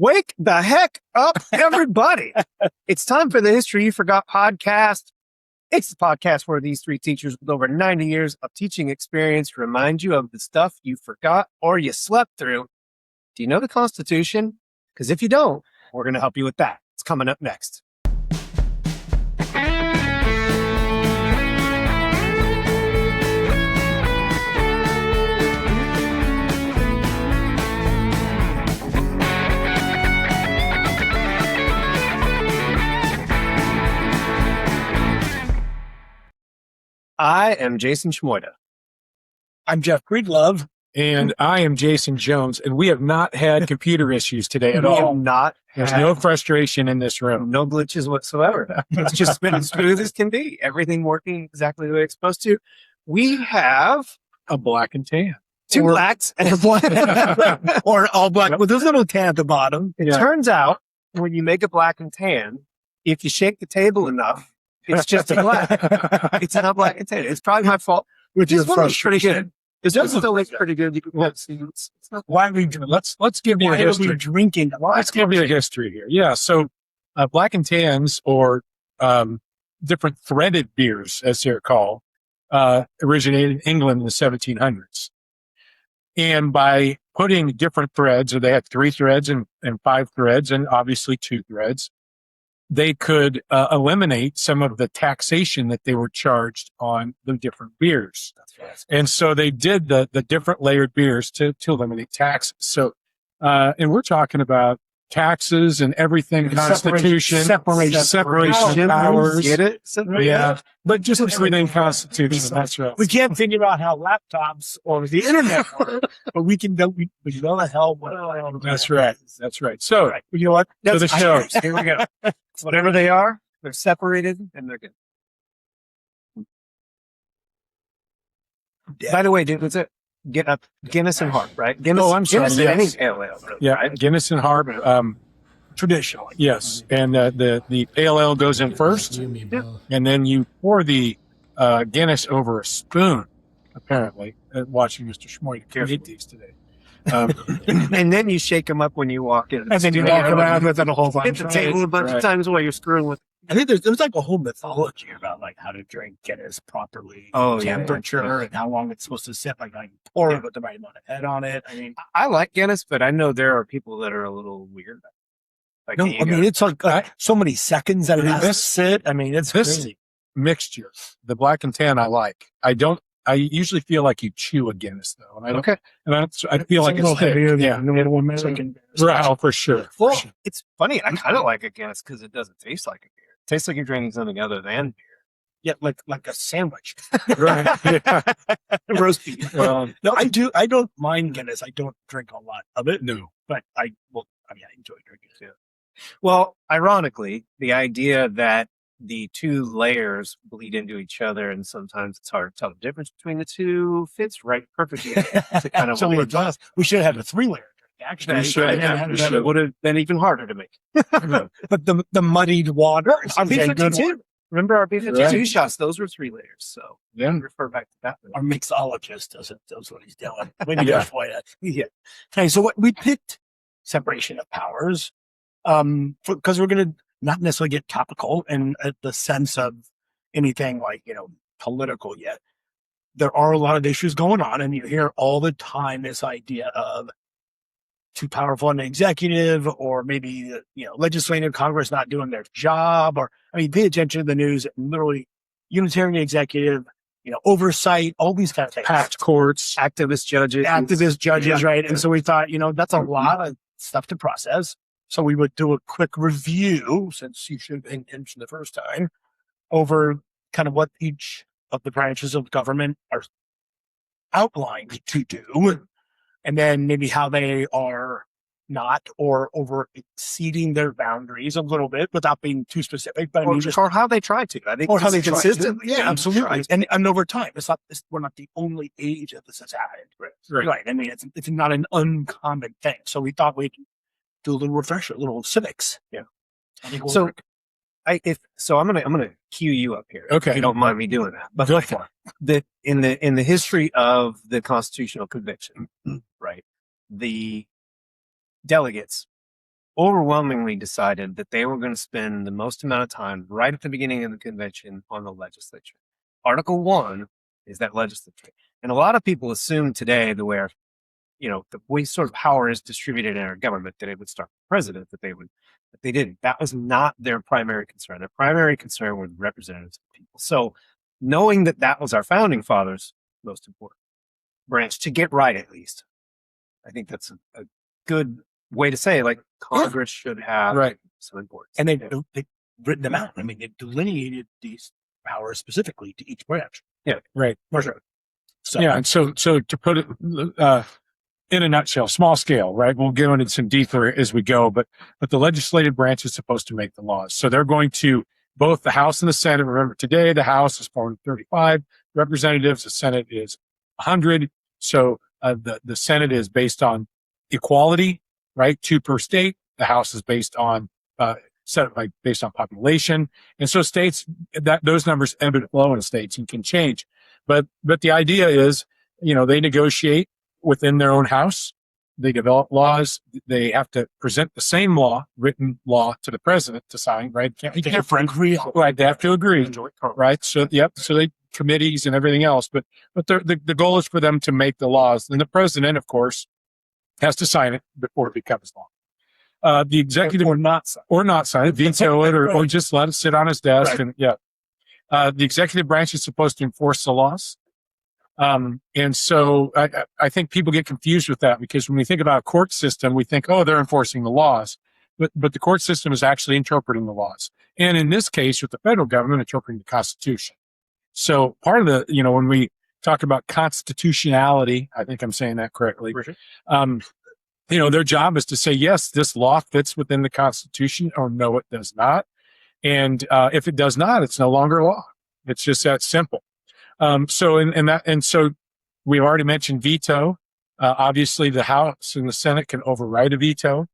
Wake the heck up, everybody. It's time for the History You Forgot podcast. It's the podcast where these three teachers with over 90 years of teaching experience remind you of the stuff you forgot or you slept through. Do you know the Constitution? Because if you don't, we're going to help you with that. It's coming up next. I am Jason Schmoida. I'm Jeff Breedlove. And I am Jason Jones, and we have not had computer issues today at all. There's no frustration in this room. No glitches whatsoever. It's just been as smooth as can be. Everything working exactly the way it's supposed to. We have A black and tan. two blacks and a black. Or all black with a little tan at the bottom. It turns out when you make a black and tan, if you shake the table enough, it's just a black. It's not black and tan. It's probably my fault. Which This is one looks pretty frustrating. good. This one still looks pretty good. You can see it's not. Why we let's give you a Why are we history. drinking? Let's give you a history here. Yeah, so black and tans, or different threaded beers, as they're called, originated in England in the 1700s. And by putting different threads, or they had 3 threads and 5 threads, and obviously 2 threads, they could eliminate some of the taxation that they were charged on the different beers. That's right. And so they did the different layered beers to eliminate taxes. So, and we're talking about taxes and everything, Constitution, separation of powers. Get it? Yeah, but just everything Constitution. That's right. We can't figure out how laptops or the internet work, but we know the hell what. That's right. That's right. So, You know what? so the show. Here we go. Whatever they are, they're separated and they're good. Yeah. By the way, dude, what's it? Guinness and Hart, right? Guinness, Oh, I'm sorry, Guinness and yes. any pale ale, really, Yeah, right? Guinness and Harp. Traditionally. Yes, and the pale ale goes in first, and then you pour the Guinness over a spoon. Apparently, watching Mr. Schmoy create these today. And then you shake them up when you walk in. And then you walk around with it a whole bunch. Hit the table a bunch of times while you're screwing with. I think there's like a whole mythology about like how to drink Guinness properly, Oh, yeah, temperature, and how long it's supposed to sit. Like you pour it with the right amount of head on it. I mean, I like Guinness, but I know there are people that are a little weird. Like, no, you I mean go- it's like so many seconds that it has to This- sit. I mean, it's this- crazy. Mixture, the black and tan, I like. I usually feel like you chew a Guinness though, and I don't. okay. And I feel like a little it's thick. heavier Yeah, than the little American. right. Oh, for sure. for Well, sure. it's funny. I kind of like a Guinness because it doesn't taste like a beer. It tastes like you're drinking something other than Yeah, like a sandwich. Right. Yeah. Roast beef. Well, No, I don't mind Guinness. I don't drink a lot of it, no. but I enjoy drinking it. Well, ironically, the idea that the 2 layers bleed into each other and sometimes it's hard to tell the difference between the 2 fits right perfectly to kind of So what we're we should have had a 3-layer drink. Actually, We should, yeah, we should. It would have been even harder to make. But the muddied water. Our is a good B-52. one. Remember our B-52 Right. shots? Those were 3 layers. So Yeah. refer back to that. Our mixologist knows what he's doing. Maybe Yeah. that's why. Yeah. Okay, so what we picked separation of powers, because we're going to not necessarily get topical in the sense of anything like political yet. There are a lot of issues going on, and you hear all the time this idea of too powerful an executive, or maybe legislative Congress not doing their job, or pay attention to the news. Literally, unitarian executive, oversight, all these kind of things. Packed courts. Activist judges. Judges, right? And so we thought, that's a lot of stuff to process. So we would do a quick review, since you should have been attention the first time, over kind of what each of the branches of government are outlined to do, and then maybe how they are not or over exceeding their boundaries a little bit without being too specific. But Or how they try to. I think or how they try. consistently. Yeah, absolutely. And over time, we're not the only age that this has happened. Right. I mean, it's not an uncommon thing. So we thought we'd do a little refresher, a little civics. Yeah. I think we'll So work. I'm gonna cue you up here. Okay. If you don't mind me doing that. But Go for it. in the history of the constitutional convention, right? The delegates overwhelmingly decided that they were going to spend the most amount of time right at the beginning of the convention on the legislature. Article 1 is that legislature. And a lot of people assume today the way our, the way sort of power is distributed in our government, that it would start with the president, but they didn't. That was not their primary concern. Their primary concern were the representatives of the people. So knowing that that was our founding fathers' most important branch to get right, at least, I think that's a good way to say, like, Congress should have some importance. And they've written them out. I mean, they've delineated these powers specifically to each branch. Yeah, right. For sure. So, Yeah, and so to put it in a nutshell, small scale, right? We'll get into some deeper as we go, but the legislative branch is supposed to make the laws. So they're going to both the House and the Senate. Remember, today the House is 435 representatives, the Senate is 100. So the Senate is based on equality, right? 2 per state. The House is based on based on population, and so states that those numbers ebb and flow in states and can change. But the idea is, they negotiate within their own house. They develop laws. They have to present the same written law to the president to sign, right? Can't be different. Right. They have to agree. Right. So, So they committees and everything else, but the goal is for them to make the laws. And the president, of course, has to sign it before it becomes law. The executive or not sign it, veto it, or just let it sit on his desk. Right. And the executive branch is supposed to enforce the laws. And so I think people get confused with that, because when we think about a court system, we think, oh, they're enforcing the laws, but the court system is actually interpreting the laws. And in this case, with the federal government, interpreting the Constitution. So part of the, when we talk about constitutionality, I think I'm saying that correctly. Their job is to say, yes, this law fits within the Constitution, or no, it does not. And if it does not, it's no longer law. It's just that simple. So we've already mentioned veto. Obviously, the House and the Senate can override a veto.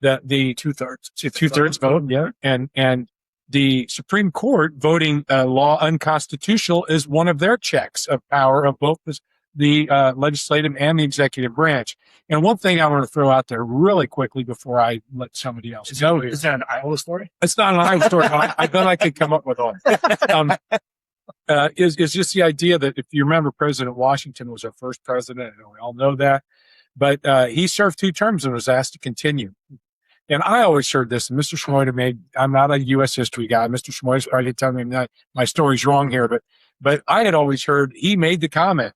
That the 2/3 vote, yeah, and the Supreme Court voting a law unconstitutional is one of their checks of power of both the legislative and the executive branch. And one thing I want to throw out there really quickly before I let somebody else go. Is that an Iowa story? It's not an Iowa story. I bet I could come up with one. Is just the idea that, if you remember, President Washington was our first president, and we all know that, but he served 2 terms and was asked to continue. And I always heard this, and Mr. Schmoyer I'm not a U.S. history guy. Mr. Schmoyer's probably telling me my story's wrong here, but I had always heard he made the comment,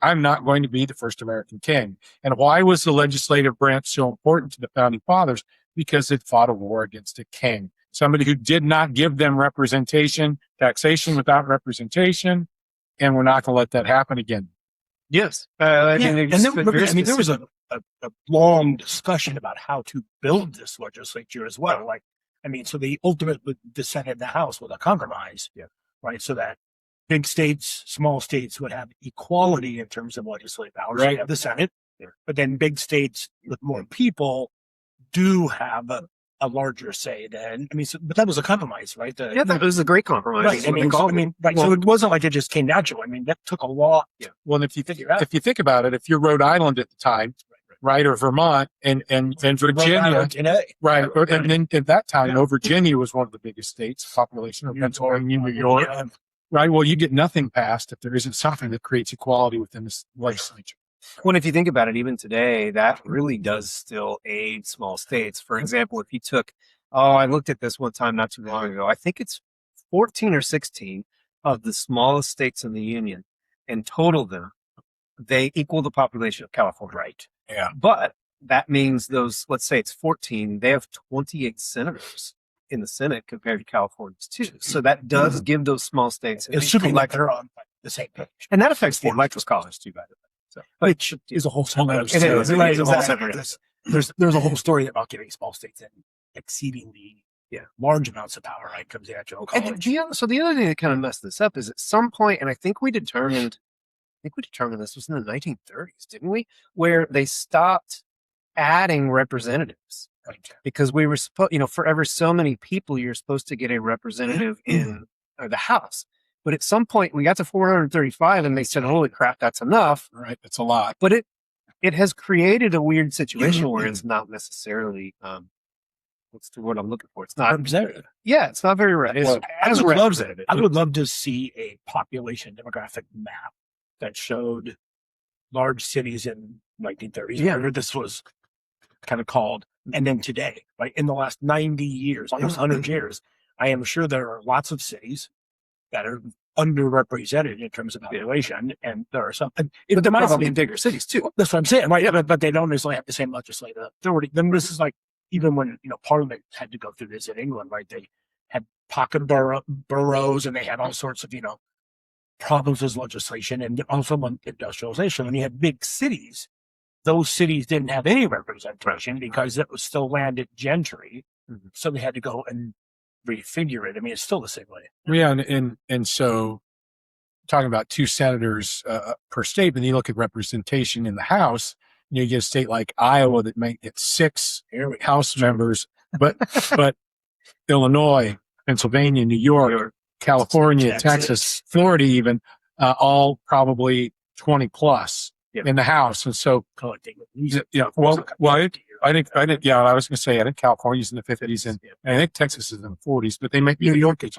I'm not going to be the first American king. And why was the legislative branch so important to the founding fathers? Because it fought a war against a king, somebody who did not give them representation, taxation without representation, and we're not going to let that happen again. Yes. There was a long discussion about how to build this legislature as well. So the ultimate with the Senate and the House was a compromise, right? So that big states, small states would have equality in terms of legislative powers. Right. You have the Senate, but then big states with more people do have a larger say. But that was a compromise, right? That was a great compromise. Right. So it wasn't like it just came natural. That took a lot. Yeah. Well, if you think about it, if you're Rhode Island at the time, right, or Vermont and Virginia, right, and then at that time, Virginia was one of the biggest states, population of Pennsylvania, New York. Right. Well, you get nothing passed if there isn't something that creates equality within this legislature. Well, if you think about it, even today, that really does still aid small states. For example, if you took, I looked at this one time not too long ago. I think it's 14 or 16 of the smallest states in the union, and total them, they equal the population of California. Right. Yeah. But that means let's say it's 14, they have 28 senators in the Senate compared to California's 2. So that does give those small states, assuming like they're on the same page. And that affects the electoral college too, by the way. So, which is a whole separate. There's a whole story about giving small states exceeding the large amounts of power, right? Comes the electoral college. So the other thing that kind of messed this up is at some point, and I think we determined this was in the 1930s, didn't we? Where they stopped adding representatives. Right. Because we were supposed, for ever so many people, you're supposed to get a representative in the House. But at some point, we got to 435, and they said, "Holy crap, that's enough!" Right, that's a lot. But it has created a weird situation where it's not necessarily what's the word I'm looking for? It's not. Representative. Yeah, it's not very right. It's Well, as representative. I would love to see a population demographic map that showed large cities in 1930s. Yeah. Whatever this was kind of called. And then today, right? In the last 90 years, almost 100 years, I am sure there are lots of cities that are underrepresented in terms of population. And there are some, and But they're might probably be in bigger cities too. that's what I'm saying, right? Yeah, but they don't necessarily have the same legislative authority. Then this is like, even when, Parliament had to go through this in England, right? They had pocket boroughs and they had all sorts of, problems with legislation and also industrialization. When you had big cities, those cities didn't have any representation because it was still landed gentry. Mhm. So they had to go and refigure it. I mean, it's still the same way. Yeah, and so talking about 2 senators per state, but then you look at representation in the House, you get a state like Iowa that might get 6 House members, but Illinois, Pennsylvania, New York, California, Texas, Florida, even all probably 20 plus Yeah. in the House, and so Collecting. I think yeah, I was going to say I think California's in the 50s and I think Texas is in the 40s, but they might be New York is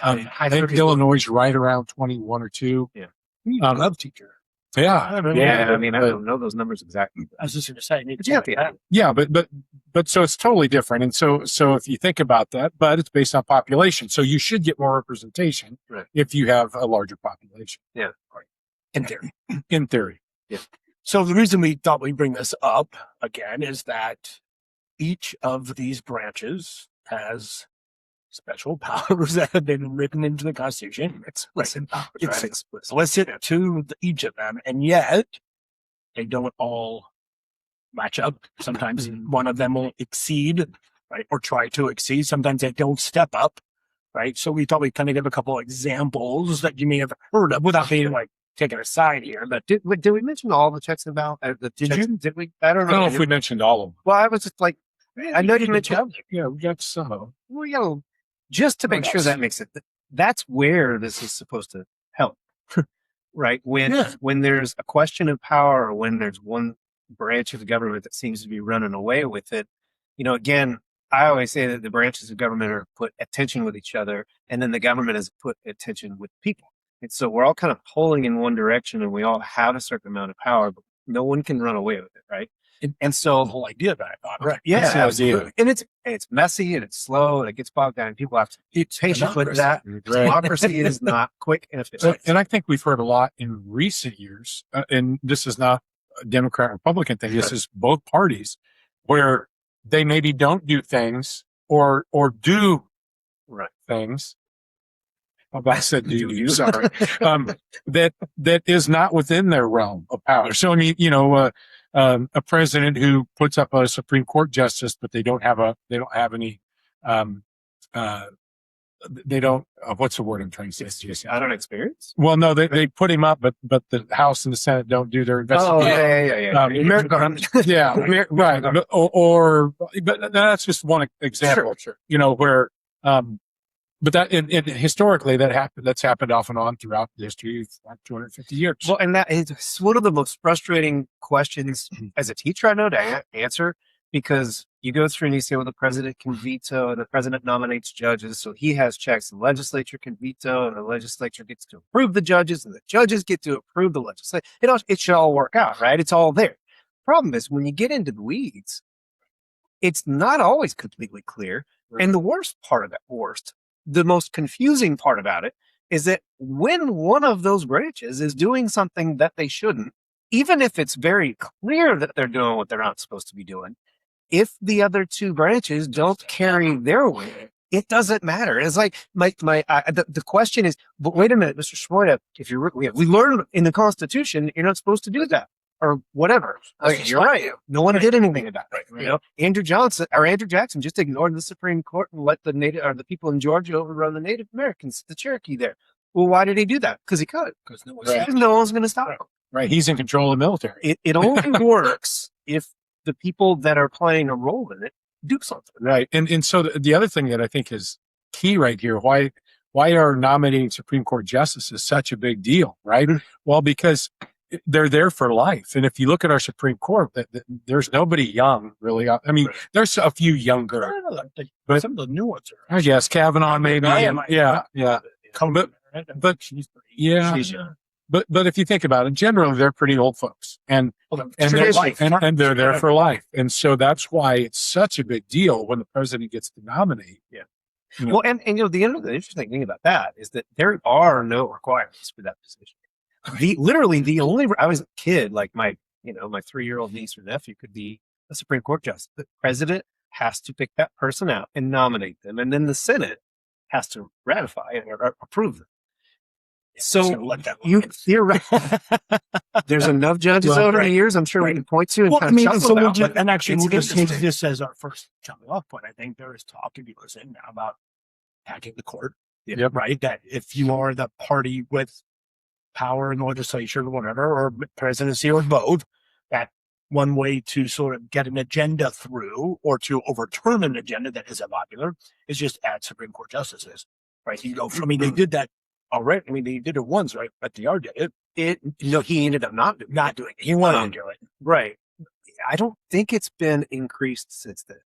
on I think Illinois is right around 21 or 2. Yeah. Love teacher. Yeah, Yeah, I mean, I don't know those numbers exactly. I was just going to say, But yeah, yeah, but so it's totally different, and so if you think about that, but it's based on population, so you should get more representation Right. if you have a larger population. Yeah. Right. in theory. In theory. So the reason we thought we'd bring this up again is that each of these branches has special powers that have been written into the Constitution. Explicit powers, It's right? explicit. Explicit to each of them, and yet they don't all match up. Sometimes one of them will exceed, right, or try to exceed. Sometimes they don't step up, right? So we thought we'd kind of give a couple examples that you may have heard of without being like taken aside here. But Did we mention all the checks and balances? Did we? I don't I don't know know. if we mentioned all of them. Well, I was just like, I know you mentioned. Yeah, we got some. Well, just to make sure that makes it. That's where this is supposed to help, right? When there's a question of power, or when there's one branch of the government that seems to be running away with it, again, I always say that the branches of government are put attention with each other, and then the government is put attention with people. And so we're all kind of pulling in one direction, and we all have a certain amount of power, but no one can run away with it, right? And so the whole idea about it, right? yeah, That's the idea. absolutely. And it's messy and it's slow and it gets bogged down. And people have to be patient with that. Democracy is not quick and efficient. And I think we've heard a lot in recent years, and this is not a Democrat Republican thing. This is both parties where they maybe don't do things or do Right. things. I said do you, sorry. That is not within their realm of power. So, I mean, a president who puts up a Supreme Court justice, but they don't have any, they don't, what's the word I'm trying to say? I don't experience. Well, no, they put him up, but the House and the Senate don't do their Oh, investigation. yeah. Yeah, right. But that's just one example, Sure. Where, but that historically that's happened off and on throughout the history of like 250 years. Well, and that is one of the most frustrating questions as a teacher I know to answer, because you go through and you say, well, the president can veto and the president nominates judges. So he has checks. The legislature can veto and the legislature gets to approve the judges and the judges get to approve the legislature. It should all work out, right? It's all there. Problem is when you get into the weeds, it's not always completely clear. Right. And the worst part of that, the most confusing part about it is that when one of those branches is doing something that they shouldn't, even if it's very clear that they're doing what they're not supposed to be doing, if the other two branches don't carry their weight, it doesn't matter. It's like the question is, but wait a minute, Mr. Shmoyda, we learned in the Constitution you're not supposed to do that or whatever. Like, you're right. No one did anything about it. Right. Andrew Jackson just ignored the Supreme Court and let the people in Georgia overrun the Native Americans, the Cherokee there. Well, why did he do that? Because he could. Because no one's going to stop him. Right. He's in control of the military. It only works if the people that are playing a role in it do something. Right. And so the other thing that I think is key right here, why are nominating Supreme Court justices such a big deal, right? Well, because they're there for life. And if you look at our Supreme Court, there's nobody young, really. I mean, there's a few younger, but some of the new ones I guess Kavanaugh maybe. Yeah. but But if you think about it, generally they're pretty old folks, and they're there for life. And so that's why it's such a big deal when the president gets to nominate. Yeah. Well, and the interesting thing about that is that there are no requirements for that position. The only I was a kid, like my 3-year-old niece or nephew could be a Supreme Court justice. The president has to pick that person out and nominate them, and then the Senate has to ratify or approve them. So you theoretically, there's enough judges over the years. I'm sure we can point to and we'll just take this as our first jumping off point. I think there is talk, if you listen now, about hacking the court. Yep. Right. That if you are the party with power in the legislature or whatever, or presidency or both, that one way to sort of get an agenda through or to overturn an agenda that isn't popular is just add Supreme Court justices. Right. You go. I mean, they did that already. I mean, they did it once, right? FDR did it. He ended up not doing it. He wanted to do it. Right. I don't think it's been increased since then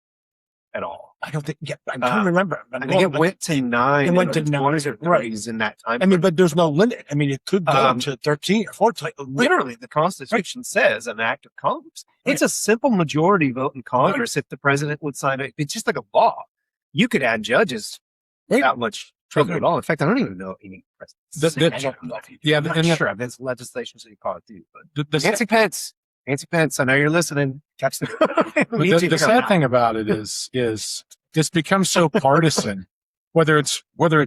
at all. I don't think. Yeah, I'm trying to remember. I think it went to 9. It went to 9 or 30s in that time. I mean, but there's no limit. I mean, it could go to 13 or 14. Literally, the Constitution says an act of Congress. It's a simple majority vote in Congress if the president would sign it. It's just like a law. You could add judges without much trouble at all. In fact, I don't even know any presidents. I'm not sure. There's legislation, so you call it too. But Nancy Pence, I know you're listening. Catch the sad thing about it is it's become so partisan, whether it's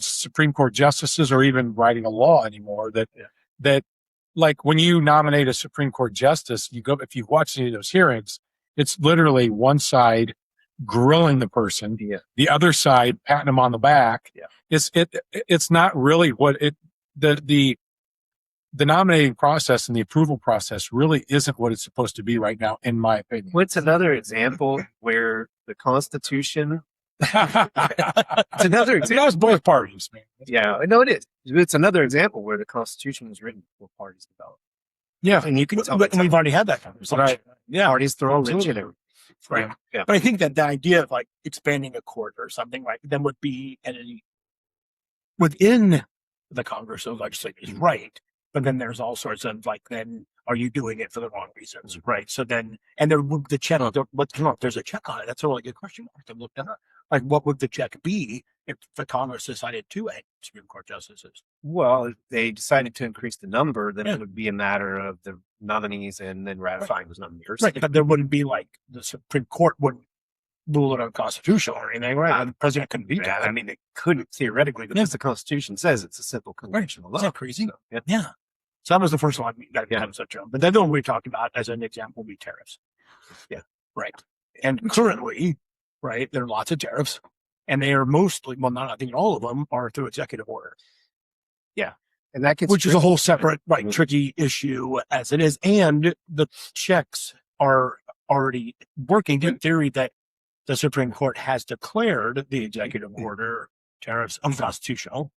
Supreme Court justices or even writing a law anymore, that like when you nominate a Supreme Court justice, if you've watched any of those hearings, it's literally one side grilling the person, the other side patting them on the back. It's not really what the nominating process and the approval process really isn't what it's supposed to be right now, in my opinion. What's another example where the Constitution? It's another example. It's both parties, man. Yeah, no, it is. It's another example where the Constitution was written before parties developed. Yeah, and you can tell. But we've already had that conversation. Right. Yeah, parties throw a wrench in it. Right. Yeah. But I think that the idea of like expanding a court or something like then would be within the Congress or legislature is right. But then there's all sorts of like, then are you doing it for the wrong reasons? Right. So then, and there would the check, there's a check on it. That's a really good question to look at. Like, what would the check be if the Congress decided to add Supreme Court justices? Well, if they decided to increase the number, then it would be a matter of the nominees and then ratifying those nominees. Right. But there wouldn't be like the Supreme Court wouldn't rule it unconstitutional or anything. Right. The president couldn't veto that. I mean, it couldn't theoretically, because the Constitution says it's a simple constitutional law. Isn't that crazy? So, yeah. So that was the first one that becomes such a, but then the one we talked about as an example would be tariffs. Yeah. Right. And currently, right, there are lots of tariffs and they are mostly, well, not, I think all of them are through executive order. Yeah. And that gets which is a whole separate, tricky issue as it is. And the checks are already working in theory that the Supreme Court has declared the executive order tariffs unconstitutional.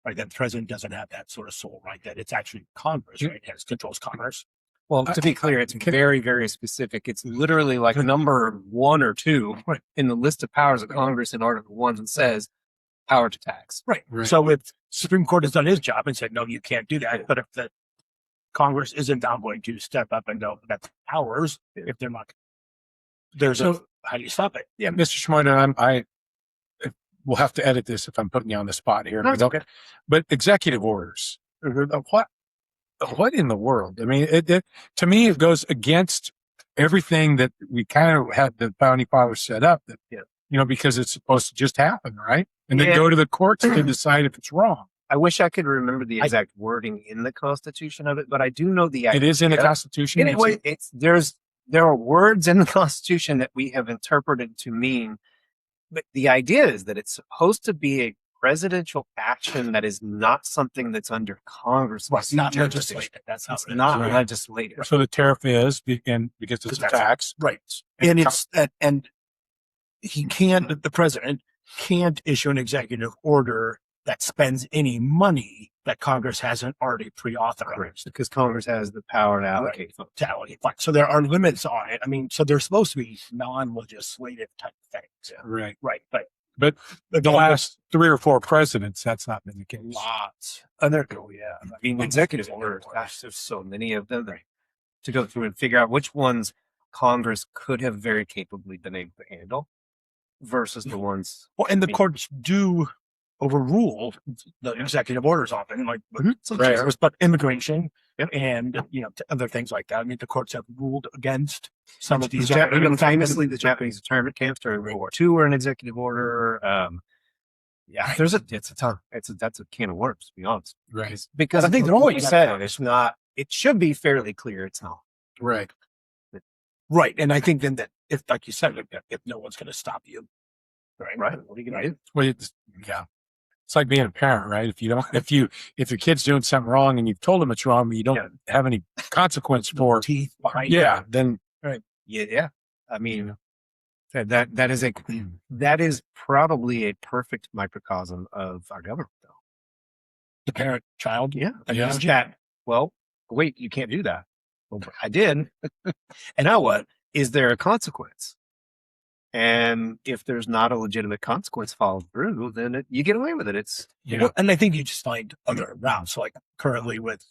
Right, that the president doesn't have that sort of sole right, that it's actually Congress, right, that controls commerce. Well, to be clear, it's very, very specific. It's literally like number 1 or 2 in the list of powers of Congress in Article 1 that says power to tax. Right. So if Supreme Court has done his job and said, no, you can't do that. But if the Congress isn't now going to step up and go, that's ours, if they're not, how do you stop it? Yeah, Mr. Shimoda, we'll have to edit this if I'm putting you on the spot here. No, it's okay. But executive orders, what in the world? I mean, to me, it goes against everything that we kind of had the founding fathers set up that, because it's supposed to just happen, right? And then go to the courts to decide if it's wrong. I wish I could remember the exact wording in the Constitution of it, but I do know the idea. It is in the Constitution. Anyway, there are words in the Constitution that we have interpreted to mean. But the idea is that it's supposed to be a presidential action that is not something that's under Congress. Well, it's not legislative. That's how it's not legislative. So the tariff is, and because it's a tax. Right. And it's that, and the president can't issue an executive order that spends any money that Congress hasn't already pre-authorized. Because Congress has the power to allocate funds. To allocate funds. So there are limits on it. I mean, so they're supposed to be non-legislative type things. Right. Right. But The last 3 or 4 presidents, that's not been the case. lots. I mean, executive orders, gosh, there's so many of them to go through and figure out which ones Congress could have very capably been able to handle versus the ones. Well, and the courts do overrule the executive orders often, like some Right. tariffs, but immigration Yep. and other things like that. I mean, the courts have ruled against some of these. Even famously, the Japanese internment camps during World War II were an executive order. Yeah, it's a ton. That's a can of worms, to be honest. Right. Because I think they're like always you said, it's not. It should be fairly clear. It's not. Right. Right, and I think then that if, like you said, if no one's going to stop you, Right. What are you gonna do? Well, yeah. It's like being a parent, right? If your kid's doing something wrong and you've told them it's wrong, but you don't have any consequence for, teeth behind. then Yeah. I mean, that is probably a perfect microcosm of our government, though. the parent child. Yeah. Yeah. Chat. Well, wait, you can't do that. Well, I did. And now what? Is there a consequence? And if there's not a legitimate consequence followed through, then you get away with it. It's, Well, and I think you just find other routes. So like currently with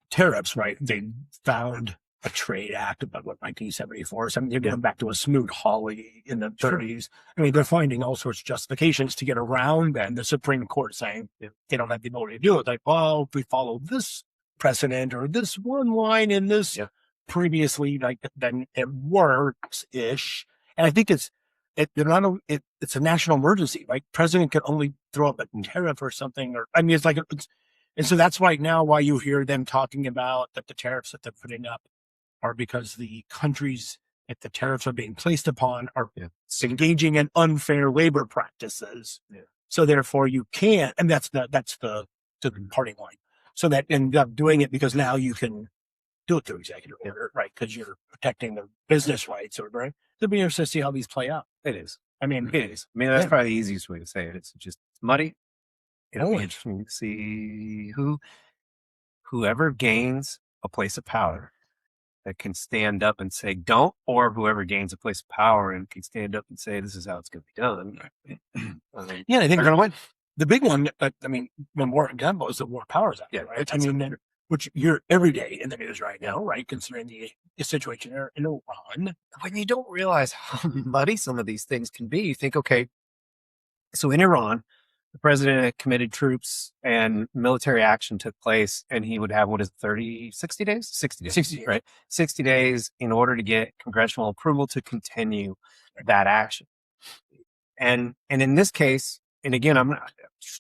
tariffs, right? They found a trade act about 1974 or something. You're going back to a Smoot-Hawley in the 30s. I mean, they're finding all sorts of justifications to get around that. And the Supreme Court saying they don't have the ability to do it. Like, well, if we follow this precedent or this one line in this previously, like, then it works ish. And I think it's a national emergency, right? President can only throw up a tariff or something, or I mean, it's like, and so that's right now why you hear them talking about that the tariffs that they're putting up are because the countries that the tariffs are being placed upon are engaging in unfair labor practices. So therefore you can't, and that's the parting line. So that end up doing it because now you can do it through executive order, right? Because you're protecting the business rights, or right. To be interested to see how these play out. It is. I mean, It is. I mean, that's probably the easiest way to say it. It's just muddy. It'll be interesting to see whoever gains a place of power that can stand up and say don't, or whoever gains a place of power and can stand up and say this is how it's going to be done. yeah, I think They're going to win. the big one, I mean, when War Gunboat is the War Powers Act, right? I mean, which you're every day in the news right now, right? Considering the situation there in Iran. When you don't realize how muddy some of these things can be, you think, okay, so in Iran, the president had committed troops and military action took place, and he would have, 60 days? 60 days. 60, right? 60 days in order to get congressional approval to continue that action. And in this case, and again, I'm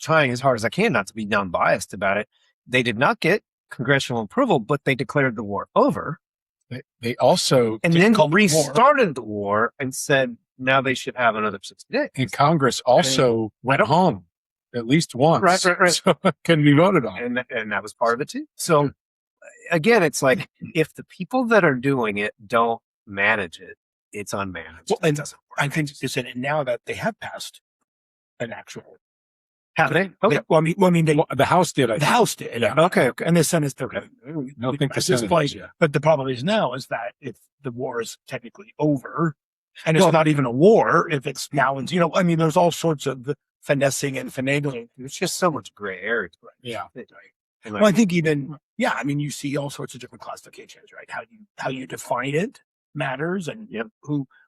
trying as hard as I can not to be non-biased about it, they did not get congressional approval, but they declared the war over. they also And then restarted the war and said now they should have another 60 days. and Congress also went home at least once. Right. So it can be voted on. And that was part of it too. So again, it's like if the people that are doing it don't manage it, it's unmanaged. Well, It and doesn't work. I think it's in it now that they have passed an actual. Have they? Okay. Well, I mean, The House did. the House did, Yeah. Okay. and the Senate's still. I don't think the at this Senate point, is, yeah. But the problem is now is that if the war is technically over, and it's not even a war, if it's now, I mean, there's all sorts of finessing and finagling. There's just so much gray area. Yeah. And Well, I think even, I mean, you see all sorts of different classifications, right? How you define it matters, and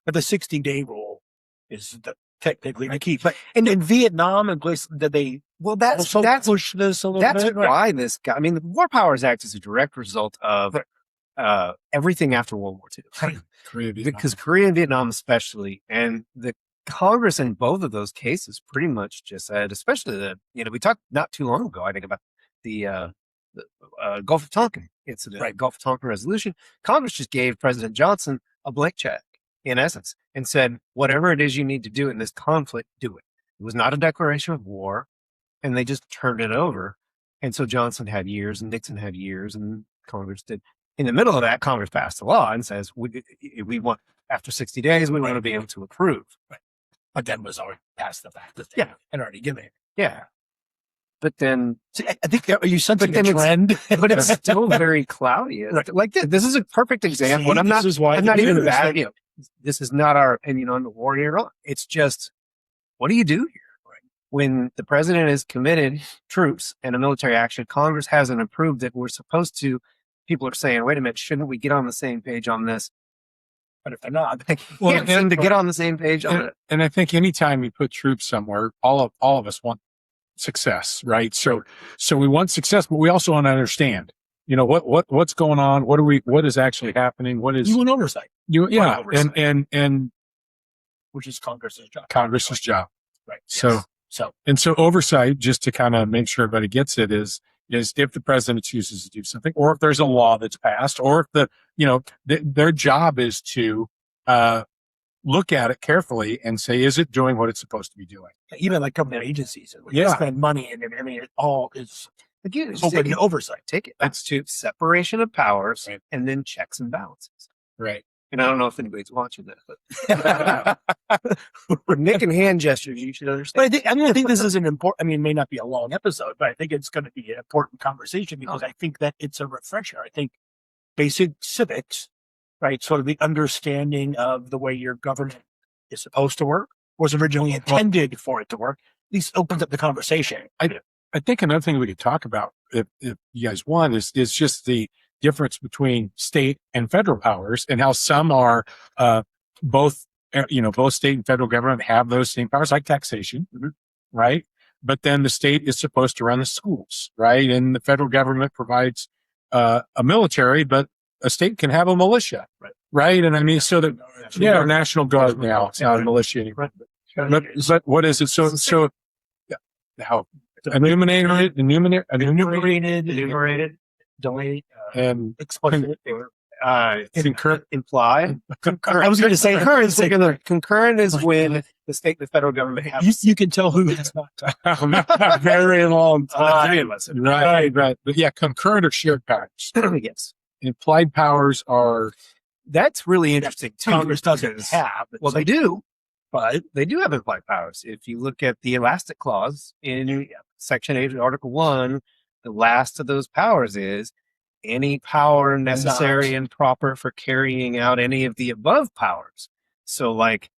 but the 60-day rule is technically the key. But and in Vietnam and places that they that's push this a little that's bit. why this guy. I mean, the War Powers Act is a direct result of everything after World War II, Korea, Vietnam. because Korea and Vietnam, especially, and the Congress in both of those cases pretty much just said, especially we talked not too long ago, I think, about the Gulf of Tonkin incident, Gulf of Tonkin resolution. Congress just gave President Johnson a blank check, in essence, and said, whatever it is you need to do in this conflict, do it. It was not a declaration of war, and they just turned it over. And so Johnson had years, and Nixon had years, and Congress did. In the middle of that, Congress passed a law and says, we want, after 60 days, we want to be able to approve. But that was already past the fact that they had already given it. Yeah. But then, See, I think are you sensing then a it's- trend? but it's still very cloudy. Right. Like this is a perfect example. And This is why I'm not even it's bad. like- You know, this is not our opinion on the war in Iran. It's just, what do you do here? When the president has committed troops and a military action, Congress hasn't approved it. We're supposed to, people are saying, wait a minute, shouldn't we get on the same page on this? But if they're not, They can't seem to get on the same page on it. And I think anytime we put troops somewhere, all of us want success, right? So we want success, but we also want to understand, you know, what's going on? What is actually happening? What is you want oversight, yeah, oversight. and which is Congress's job. Congress's job. Right. So oversight, just to kind of make sure everybody gets it, is if the president chooses to do something, or if there's a law that's passed, or if their job is to look at it carefully and say, is it doing what it's supposed to be doing? Even like government agencies, Yeah. spend money, and I mean, it all is Again, it's open to oversight. take it. That's to separation of powers Right. and then checks and balances. Right. And I don't know if anybody's watching that, but making hand gestures, you should understand. But I think this is an important. I mean, it may not be a long episode, but I think it's going to be an important conversation because I think that it's a refresher. I think basic civics, right? Sort of the understanding of the way your government is supposed to work, was originally intended for it to work. At least opens up the conversation. I think another thing we could talk about, if you guys want, is just the difference between state and federal powers, and how some are both state and federal government have those same powers, like taxation, right? But then the state is supposed to run the schools, right? And the federal government provides a military, but a state can have a militia, right? And I mean, so that our National Guard now, it's not a militia anymore. But what is it? So how enumerated, Delay, and explicit. concur. Imply. I was going to say concurrent. Concurrent is when the state and the federal government have You can tell who has not. Very long three time. of us. Right. But yeah, concurrent or shared powers. Yes. Implied powers are That's really interesting too. Congress doesn't because- have. Well, they do. but They do have implied powers. If you look at the elastic clause in Section 8 of Article 1, the last of those powers is any power necessary and proper for carrying out any of the above powers. So like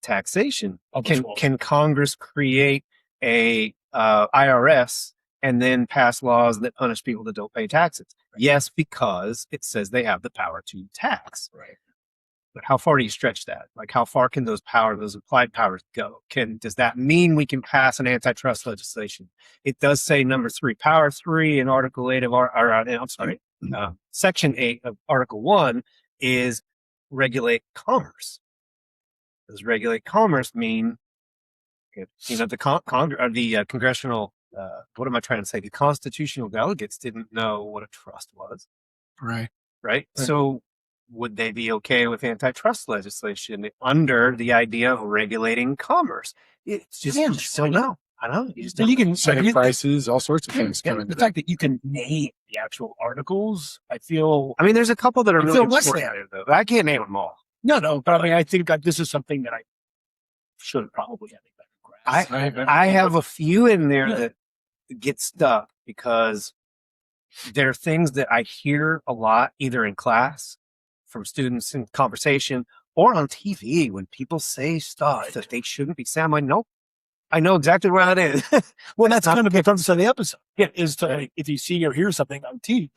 taxation, can Congress create a IRS and then pass laws that punish people that don't pay taxes? Yes, because it says they have the power to tax. Right. But how far do you stretch that? Like, how far can those implied powers go? Does that mean we can pass an antitrust legislation? It does say number 3, power 3 in Article 8 of Section 8 of Article 1 is regulate commerce. Does regulate commerce mean, the congressional, what am I trying to say? The constitutional delegates didn't know what a trust was, right. right? So would they be okay with antitrust legislation under the idea of regulating commerce? It's just so no. I know. You just you can Setting prices, all sorts of things Yeah, come into the fact that you can name the actual articles, I feel I mean, there's a couple that are I really feel less important, though. I can't name them all. no, but I mean, I think that this is something that I should probably have a better grasp. I have a few in there Yeah. that get stuck because there are things that I hear a lot, either in class, from students in conversation, or on TV when people say stuff that they shouldn't be saying. I'm like, nope, I know exactly where that is. Well, that's kind of the purpose of the episode. Is to, if you see or hear something on TV,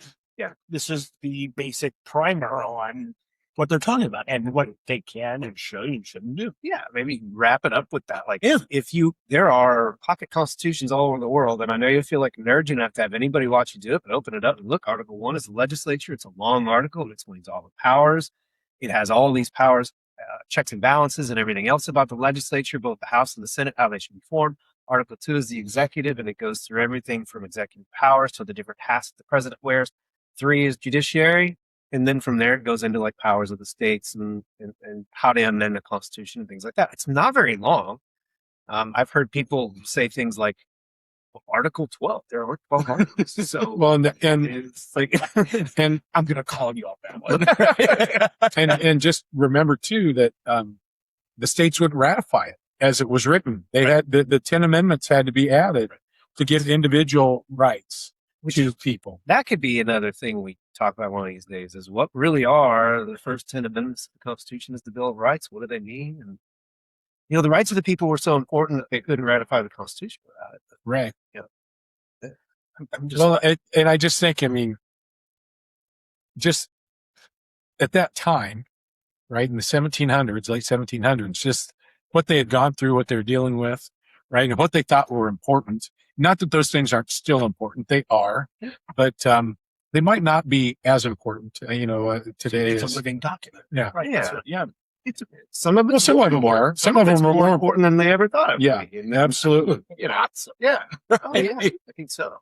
this is the basic primer on what they're talking about and what they can and should and shouldn't do. Yeah, maybe wrap it up with that. Like, Yeah. there are pocket constitutions all over the world, and I know you feel like a nerd, you don't have to have anybody watch you do it, but open it up and look. Article 1 is the legislature. It's a long article. It explains all the powers. It has all these powers, checks and balances, and everything else about the legislature, both the House and the Senate, how they should be formed. Article 2 is the executive, and it goes through everything from executive powers to the different hats that the president wears. 3 is judiciary. And then from there, it goes into like powers of the states and how to amend the Constitution and things like that. It's not very long. I've heard people say things like, well, Article 12, there are 12 articles. So Well, and it's like, and I'm going to call you on that one. and just remember too that the states would ratify it, as it was written. They had the 10 amendments had to be added to give individual rights to people. That could be another thing we talk about one of these days is what really are the first 10 amendments of the Constitution is the Bill of Rights. What do they mean? And, the rights of the people were so important that they couldn't ratify the Constitution without it. Right. I'm just, Well, and I just think, I mean, just at that time, right, in the 1700s, late 1700s, just what they had gone through, what they were dealing with, right, and what they thought were important. Not that those things aren't still important. They are, but they might not be as important, today. it's as- a living document. Yeah. Right. Yeah. That's what- yeah. Some of Well, some of them were. Some of them were more more important than they ever thought it would Yeah, be. absolutely. Yeah. Oh, yeah. I think so.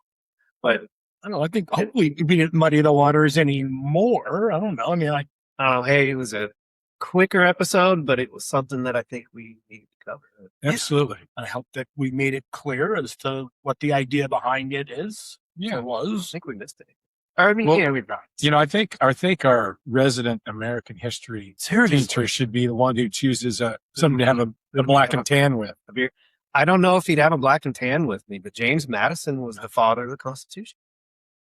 But I don't know. I think hopefully we didn't muddy the waters anymore. I don't know. I mean, like, hey, it was a quicker episode, but it was something that I think we need to cover. Absolutely. I hope that we made it clear as to what the idea behind it is. Yeah. Or I was. think we missed it. I mean, Well, yeah, we've not. I think our resident American history Seriously. teacher should be the one who chooses something to have a black and tan with. I don't know if he'd have a black and tan with me, but James Madison was the father of the Constitution,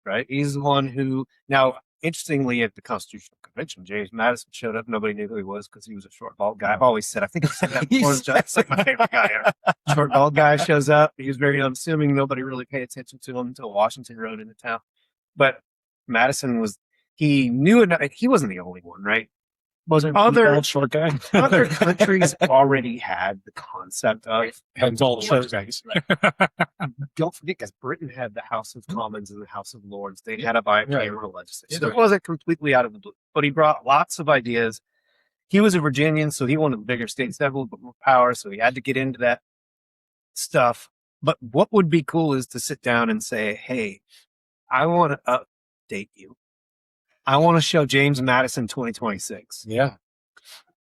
right? He's the one who, now, interestingly, at the Constitutional Convention, James Madison showed up. Nobody knew who he was because he was a short, bald guy. I've always said, I think I've said that before. It's like my favorite guy ever. Short, bald guy shows up. He was very unassuming. Nobody really paid attention to him until Washington rode into town. But Madison he knew enough. He wasn't the only one, right? Wasn't Other- the old short guy. Other countries already had the concept of, Had all the short guys. don't forget, because Britain had the House of Commons and the House of Lords. They had a bicameral legislature. So it Right. wasn't completely out of the blue, but he brought lots of ideas. He was a Virginian, so he wanted bigger states to have a little bit more power. So he had to get into that stuff. But what would be cool is to sit down and say, hey, I want to update you. I want to show James Madison 2026. Yeah.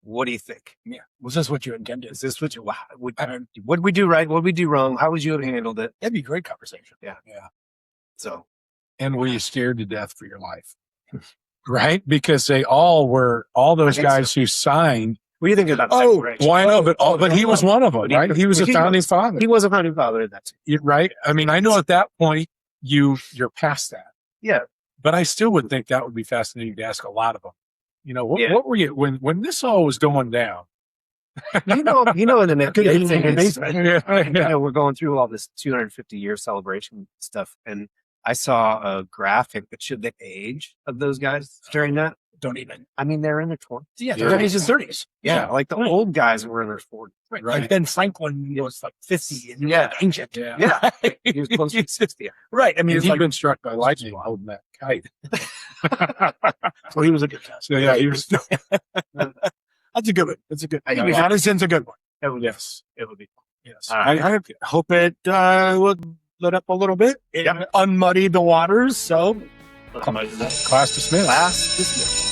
What do you think? Yeah. Was this what you intended? Is this what you, what did we do right? What did we do wrong? How would you have handled it? That'd be a great conversation. So And were you scared to death for your life? Right? Because all those I think guys who signed. what do you think about the Oh, Declaration? Well, I know, but he was one of them, But right? He was a founding father, He was a founding father. That's right? I mean, I know at that point you're past that, yeah. but I still would think that would be fascinating to ask a lot of them. Yeah. What were you when this all was going down? In the next Good thing evening, is, basement. we're going through all this 250 year celebration stuff, and I saw a graphic that showed the age of those guys during that. Don't even. I mean, they're in their 20s. Yeah, Yeah. they're in his 30s. Yeah, like the old guys were in their 40s. Right. Right. Like Ben Franklin was like 50 and Yeah. ancient. Yeah. Yeah, he was close to 60. Right. I mean, it's He'd like, been struck by lightning while holding that kite. so he was a good test. So yeah, he was. That's a good one. That's a good I one. mean, Madison's a good one. It would, Yes. it would be. Yes. All right. I hope it would let up a little bit. It unmuddied the waters. So Class Class dismissed. dismissed.